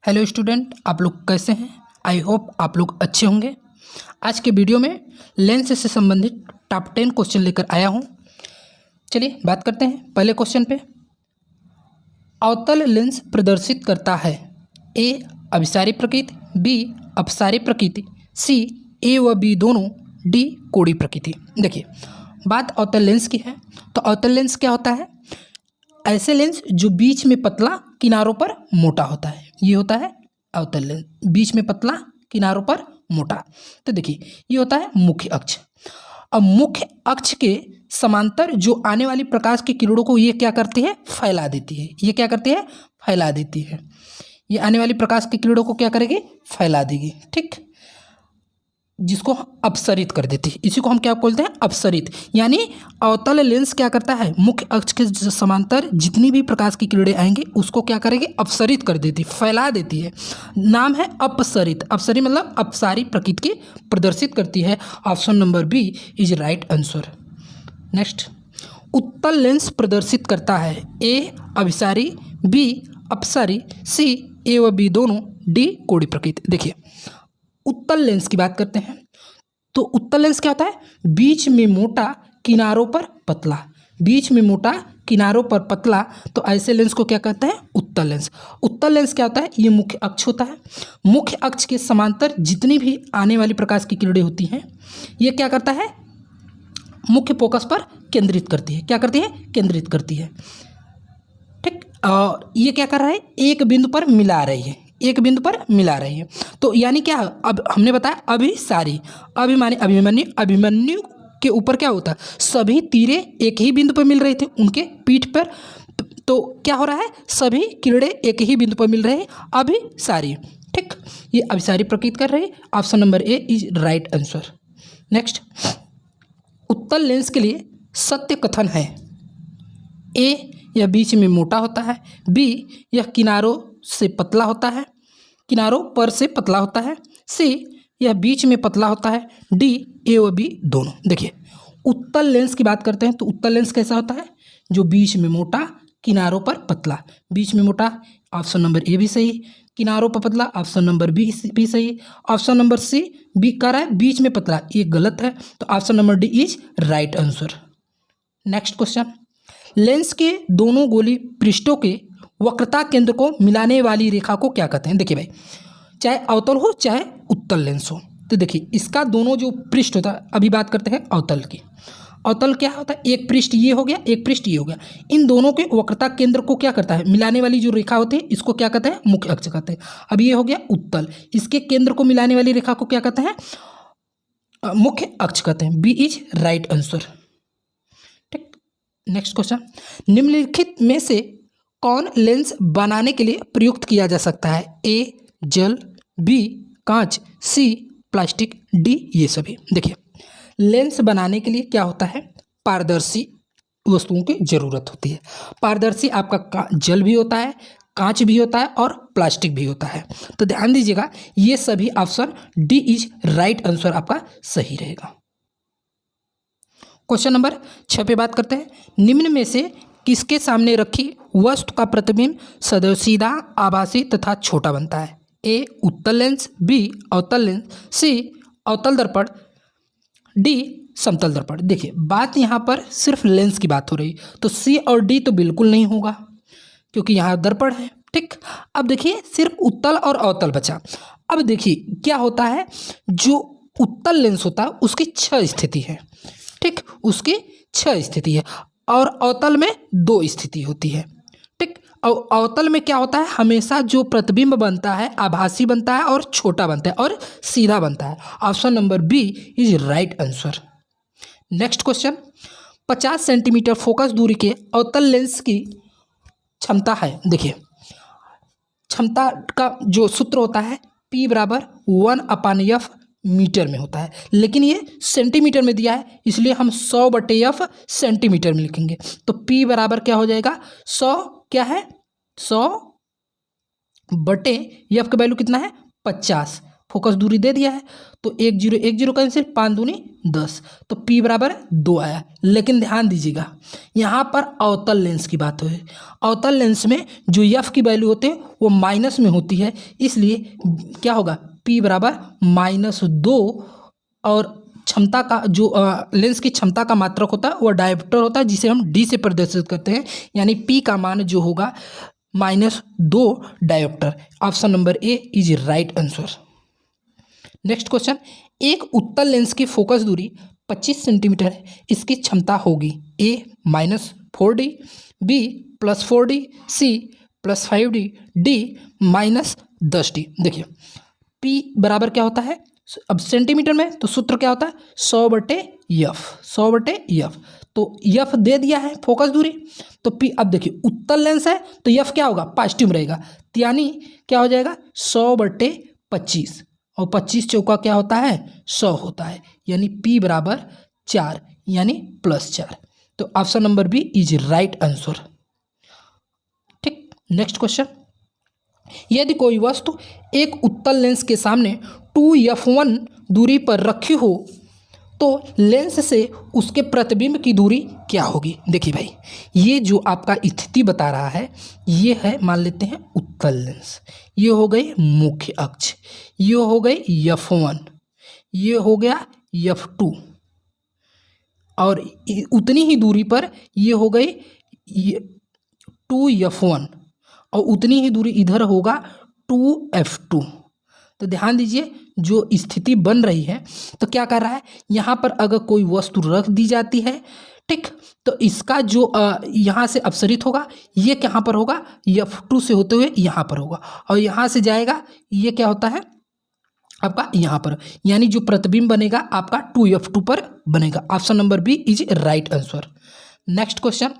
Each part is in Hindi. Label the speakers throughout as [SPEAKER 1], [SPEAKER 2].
[SPEAKER 1] हेलो स्टूडेंट, आप लोग कैसे हैं। आई होप आप लोग अच्छे होंगे। आज के वीडियो में लेंस से संबंधित टॉप 10 क्वेश्चन लेकर आया हूं। चलिए बात करते हैं पहले क्वेश्चन पे। अवतल लेंस प्रदर्शित करता है ए अभिसारी प्रकृति, बी अपसारी प्रकृति, सी ए व बी दोनों, डी कोणीय प्रकृति। देखिए बात अवतल लेंस की है तो अवतल लेंस क्या होता है? ऐसे लेंस जो बीच में पतला किनारों पर मोटा होता है, ये होता है अवतल लेंस। बीच में पतला किनारों पर मोटा। तो देखिए ये होता है मुख्य अक्ष। अब मुख्य अक्ष के समांतर जो आने वाली प्रकाश की किरणों को ये क्या करती है? फैला देती है। ये क्या करती है? फैला देती है। ये आने वाली प्रकाश की किरणों को क्या करेगी? फैला देगी। ठीक, जिसको अपसरित कर देती है। इसी को हम क्या बोलते हैं? अपसरित। यानी अवतल लेंस क्या करता है? मुख्य अक्ष के समांतर जितनी भी प्रकाश की किरणें आएंगी उसको क्या करेगी? अपसरित कर देती, फैला देती है। नाम है अपसरित। अपसरित मतलब अपसारी प्रकृति की प्रदर्शित करती है। Option number B is right answer. Next, उत्तल लेंस प्रदर्शित करता है ए अभिसारी, बी अपसारी, सी ए व बी दोनों, डी कोणीय प्रकृति। देखिए उत्तल लेंस की बात करते हैं तो उत्तल लेंस क्या होता है? बीच में मोटा किनारों पर पतला। बीच में मोटा किनारों पर पतला, तो ऐसे लेंस को क्या कहते हैं? उत्तल लेंस। उत्तल लेंस क्या होता है? ये मुख्य अक्ष होता है। मुख्य अक्ष के समांतर जितनी भी आने वाली प्रकाश की किरणें होती हैं ये क्या करता है? मुख्य फोकस पर केंद्रित करती है। क्या करती है? केंद्रित करती है। ठीक, और ये क्या कर रहा है? एक बिंदु पर मिला रही है। एक बिंदु पर मिला रही है। तो यानी क्या? अब हमने बताया अभिसारी, अभिमानी, अभिमन्यु। अभिमन्यु के ऊपर क्या होता है? सभी तीरे एक ही बिंदु पर मिल रहे थे उनके पीठ पर। तो क्या हो रहा है? सभी किरणें एक ही बिंदु पर मिल रहे हैं, अभिसारी। ठीक, ये अभिसारी प्रकृति कर रही है। Option number A is right answer. Next, उत्तल लेंस के लिए सत्य कथन है ए यह बीच में मोटा होता है, बी यह किनारों से पतला होता है, किनारों पर से पतला होता है, सी यह बीच में पतला होता है, डी ए व बी दोनों। देखिए उत्तल लेंस की बात करते हैं तो उत्तल लेंस कैसा होता है? जो बीच में मोटा किनारों पर पतला। बीच में मोटा, ऑप्शन नंबर ए भी सही। किनारों पर पतला, ऑप्शन नंबर बी भी सही। ऑप्शन नंबर सी बी कह रहा है बीच में पतला, ये गलत है। तो option number D is right answer. Next question, lens के दोनों गोली पृष्ठों के वक्रता केंद्र को मिलाने वाली रेखा को क्या कहते हैं? देखिए भाई, चाहे अवतल हो चाहे उत्तल लेंस हो, तो देखिए इसका दोनों जो पृष्ठ होता है, अभी बात करते हैं अवतल की। अवतल क्या होता है? एक पृष्ठ ये हो गया, एक पृष्ठ ये हो गया। इन दोनों के वक्रता केंद्र को क्या करता है? मिलाने वाली जो रेखा होती है इसको क्या कहते हैं? मुख्य अक्ष कहते हैं। अब ये हो गया उत्तल, इसके केंद्र को मिलाने वाली रेखा को क्या कहते हैं? मुख्य अक्ष कहते हैं। B is right answer. ठीक, नेक्स्ट क्वेश्चन, निम्नलिखित में से कौन लेंस बनाने के लिए प्रयुक्त किया जा सकता है? ए जल, बी कांच, सी प्लास्टिक, डी ये सभी। देखिए लेंस बनाने के लिए क्या होता है? पारदर्शी वस्तुओं की जरूरत होती है। पारदर्शी आपका जल भी होता है, कांच भी होता है और प्लास्टिक भी होता है। तो ध्यान दीजिएगा ये सभी option D is right answer आपका सही रहेगा। क्वेश्चन नंबर 6 पे बात करते हैं। निम्न में से किसके सामने रखी वस्तु का प्रतिबिंब सदैव सीधा, आभासी तथा छोटा बनता है? ए उत्तल लेंस, बी अवतल लेंस, सी अवतल दर्पण, डी समतल दर्पण। देखिए बात यहाँ पर सिर्फ लेंस की बात हो रही, तो सी और डी तो बिल्कुल नहीं होगा क्योंकि यहाँ दर्पण है। ठीक, अब देखिए सिर्फ उत्तल और अवतल बचा। अब देखिए क्या होता है, जो उत्तल लेंस होता है उसकी 6 स्थिति है। ठीक, उसकी 6 स्थिति है और अवतल में 2 स्थिति होती है। ठीक, और अवतल में क्या होता है? हमेशा जो प्रतिबिंब बनता है आभासी बनता है और छोटा बनता है और सीधा बनता है। Option number B is right answer. Next question, 50 centimetre focus दूरी के अवतल लेंस की क्षमता है। देखिए क्षमता का जो सूत्र होता है P बराबर 1/F मीटर में होता है, लेकिन ये सेंटीमीटर में दिया है इसलिए हम 100/F सेंटीमीटर में लिखेंगे। तो P बराबर क्या हो जाएगा? 100 क्या है? 100/F का वैल्यू कितना है? 50। फोकस दूरी दे दिया है, तो 1 0 1 0 कैंसिल, 5 दूनी 10, तो P बराबर 2 आया। लेकिन ध्यान दीजिएगा यहाँ पर अवतल लेंस की बात है। अवतल लेंस में जो F की वैल्यू होती है वो माइनस में होती है, इसलिए क्या होगा, P बराबर -2, और क्षमता का जो लेंस की क्षमता का मात्रक होता है वो डायोप्टर होता है, जिसे हम D से प्रदर्शित करते हैं, यानी P का मान जो होगा -2 dioptre. Option number A is right answer. Next question, एक उत्तल लेंस की फोकस दूरी 25 सेंटीमीटर है, इसकी क्षमता होगी A -4D, B +4D, C +5D, D -10D। देखिए P बराबर क्या होता है, अब सेंटीमीटर में तो सूत्र क्या होता है 100/F, 100/F, तो F दे दिया है फोकस दूरी, तो P, अब देखिए उत्तल लेंस है तो F क्या होगा, पॉजिटिव में रहेगा, यानी क्या हो जाएगा 100/25, और 25 चौका क्या होता है 100 होता है, यानी P बराबर 4, यानी +4, तो option number B is right answer. ठीक, नेक्स्ट क्वेश्चन, यदि कोई वस्तु एक उत्तल लेंस के सामने 2f1 दूरी पर रखी हो तो लेंस से उसके प्रतिबिंब की दूरी क्या होगी। देखिए भाई, ये जो आपका स्थिति बता रहा है ये है, मान लेते हैं उत्तल लेंस, ये हो गई मुख्य अक्ष, ये हो गई f1, ये हो गया f2, और उतनी ही दूरी पर ये हो गई 2f1, और उतनी ही दूरी इधर होगा 2f2। तो ध्यान दीजिए जो स्थिति बन रही है, तो क्या कर रहा है, यहाँ पर अगर कोई वस्तु रख दी जाती है, ठीक, तो इसका जो यहाँ से अपसरित होगा ये कहाँ पर होगा, f2 से होते हुए यहाँ पर होगा, और यहाँ से जाएगा ये क्या होता है आपका यहाँ पर, यानी जो प्रतिबिंब बनेगा आपका 2f2 पर बनेगा। Option number B is right answer. Next question,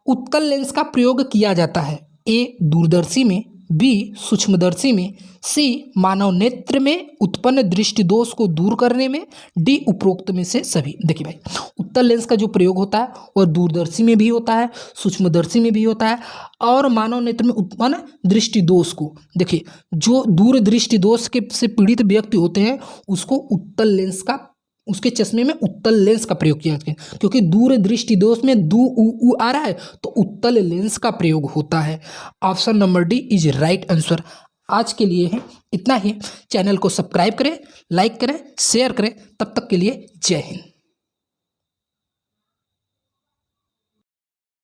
[SPEAKER 1] उत्तल लेंस का प्रयोग किया जाता है A दूरदर्शी में, B सूक्ष्मदर्शी में, C मानव नेत्र में उत्पन्न दृष्टि दोष को दूर करने में, D उपरोक्त में से सभी। देखिए भाई, उत्तल लेंस का जो प्रयोग होता है वह दूरदर्शी में भी होता है, सूक्ष्मदर्शी में भी होता है, और मानव नेत्र में उत्पन्न दृष्टि दोष को, देखिए जो दूर दृष्टि दोष के से पीड़ित व्यक्ति होते हैं उसको उत्तल लेंस का, उसके चश्मे में उत्तल लेंस का प्रयोग किया जाता है, क्योंकि दूर दृष्टि दोष में उ आ रहा है तो उत्तल लेंस का प्रयोग होता है। Option number D is right answer. आज के लिए है इतना ही। चैनल को सब्सक्राइब करें, लाइक करें, शेयर करें। तब तक के लिए जय हिंद।